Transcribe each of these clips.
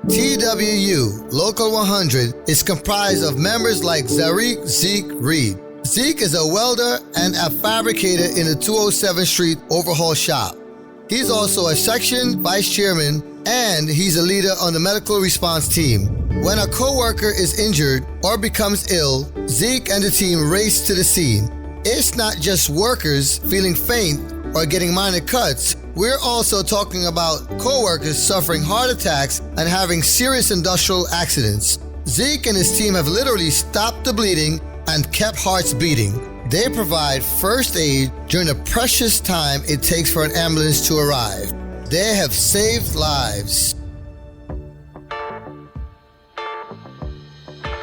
TWU, Local 100, is comprised of members like Zeke Reed. Zeke is a welder and a fabricator in the 207th Street overhaul shop. He's also a section vice chairman, and he's a leader on the medical response team. When a co-worker is injured or becomes ill, Zeke and the team race to the scene. It's not just workers feeling faint or getting minor cuts. We're also talking about co-workers suffering heart attacks and having serious industrial accidents. Zeke and his team have literally stopped the bleeding and kept hearts beating. They provide first aid during the precious time it takes for an ambulance to arrive. They have saved lives.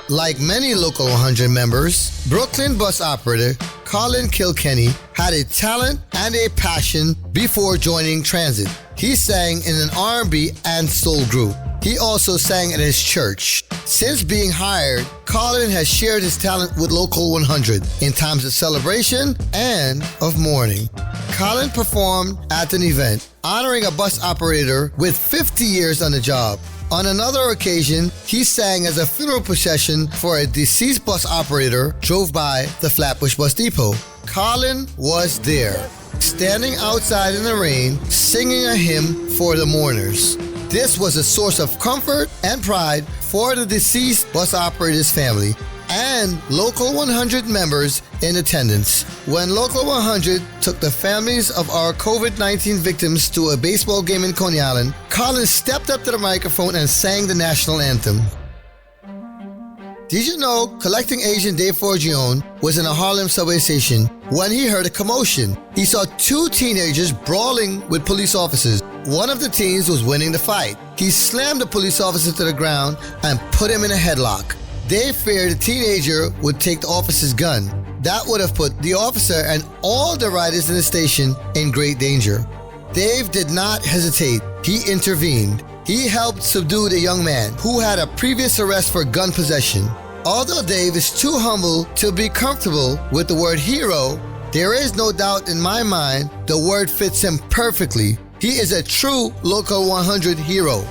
Like many Local 100 members, Brooklyn bus operator Colin Kilkenny had a talent and a passion before joining transit. He sang in an R&B and soul group. He also sang at his church. Since being hired, Colin has shared his talent with Local 100 in times of celebration and of mourning. Colin performed at an event honoring a bus operator with 50 years on the job. On another occasion, he sang as a funeral procession for a deceased bus operator drove by the Flatbush Bus Depot. Colin was there, standing outside in the rain, singing a hymn for the mourners. This was a source of comfort and pride for the deceased bus operator's family and Local 100 members in attendance. When Local 100 took the families of our COVID-19 victims to a baseball game in Coney Island, Colin stepped up to the microphone and sang the national anthem. Did you know collecting agent Dave Forgione was in a Harlem subway station when he heard a commotion? He saw two teenagers brawling with police officers. One of the teens was winning the fight. He slammed the police officer to the ground and put him in a headlock. Dave feared the teenager would take the officer's gun. That would have put the officer and all the riders in the station in great danger. Dave did not hesitate. He intervened. He helped subdue the young man who had a previous arrest for gun possession. Although Dave is too humble to be comfortable with the word hero, there is no doubt in my mind the word fits him perfectly. He is a true Local 100 hero.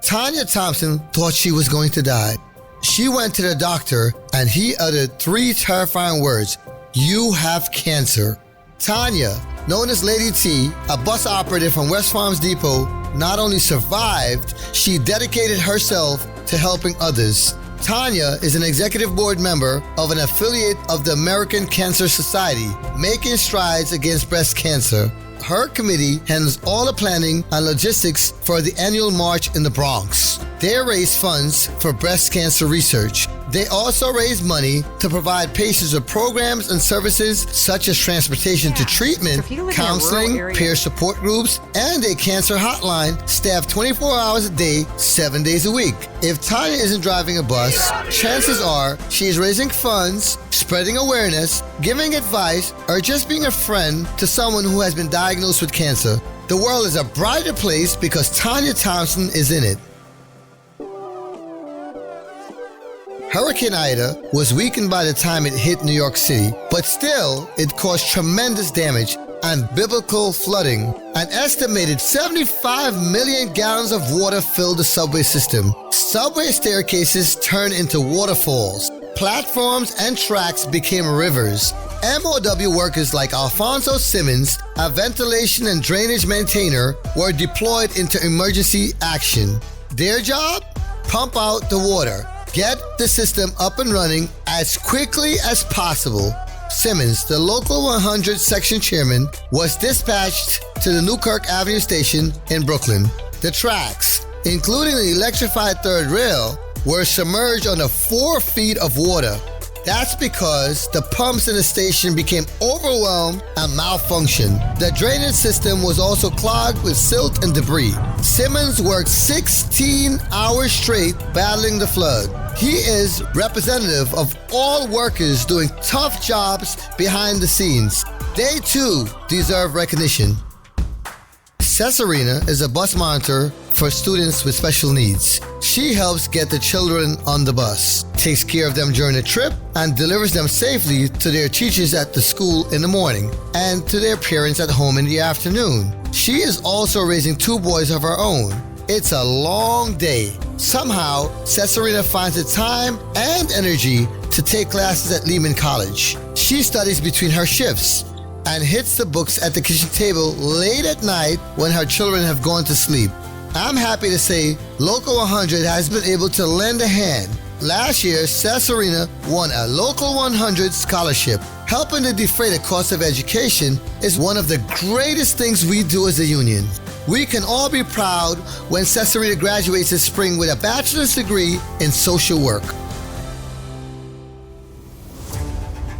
Tanya Thompson thought she was going to die. She went to the doctor and he uttered 3 terrifying words: "You have cancer." Tanya, known as Lady T, a bus operator from West Farms Depot, not only survived, she dedicated herself to helping others. Tanya is an executive board member of an affiliate of the American Cancer Society, making strides against breast cancer. Her committee handles all the planning and logistics for the annual march in the Bronx. They raise funds for breast cancer research. They also raise money to provide patients with programs and services such as transportation to treatment, counseling, peer support groups, and a cancer hotline staffed 24 hours a day, 7 days a week. If Tanya isn't driving a bus, chances are she's raising funds, spreading awareness, giving advice, or just being a friend to someone who has been diagnosed with cancer. The world is a brighter place because Tanya Thompson is in it. Hurricane Ida was weakened by the time it hit New York City, but still, it caused tremendous damage and biblical flooding. An estimated 75 million gallons of water filled the subway system. Subway staircases turned into waterfalls. Platforms and tracks became rivers. MOW workers like Alfonso Simmons, a ventilation and drainage maintainer, were deployed into emergency action. Their job? Pump out the water. Get the system up and running as quickly as possible. Simmons, the Local 100 section chairman, was dispatched to the Newkirk Avenue station in Brooklyn. The tracks, including the electrified third rail, were submerged under 4 feet of water. That's because the pumps in the station became overwhelmed and malfunctioned. The drainage system was also clogged with silt and debris. Simmons worked 16 hours straight battling the flood. He is representative of all workers doing tough jobs behind the scenes. They too deserve recognition. Cesarina is a bus monitor for students with special needs. She helps get the children on the bus, takes care of them during the trip, and delivers them safely to their teachers at the school in the morning and to their parents at home in the afternoon. She is also raising 2 boys of her own. It's a long day, Somehow, Cesarina finds the time and energy to take classes at Lehman College. She studies between her shifts and hits the books at the kitchen table late at night when her children have gone to sleep. I'm happy to say Local 100 has been able to lend a hand. Last year, Cesarina won a Local 100 scholarship. Helping to defray the cost of education is one of the greatest things we do as a union. We can all be proud when Cesarina graduates this spring with a bachelor's degree in social work.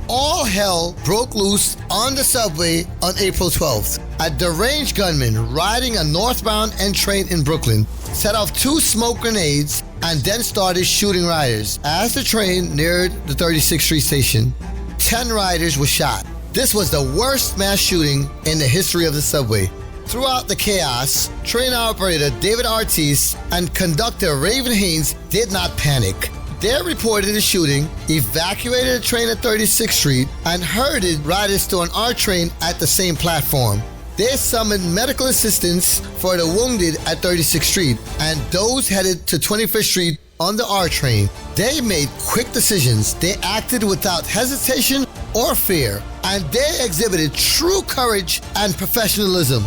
All hell broke loose on the subway on April 12th. A deranged gunman riding a northbound N train in Brooklyn set off 2 smoke grenades and then started shooting riders. As the train neared the 36th Street station, 10 riders were shot. This was the worst mass shooting in the history of the subway. Throughout the chaos, train operator David Ortiz and conductor Raven Haynes did not panic. They reported the shooting, evacuated the train at 36th Street, and herded riders to an R train at the same platform. They summoned medical assistance for the wounded at 36th Street and those headed to 25th Street on the R train. They made quick decisions. They acted without hesitation or fear, and they exhibited true courage and professionalism.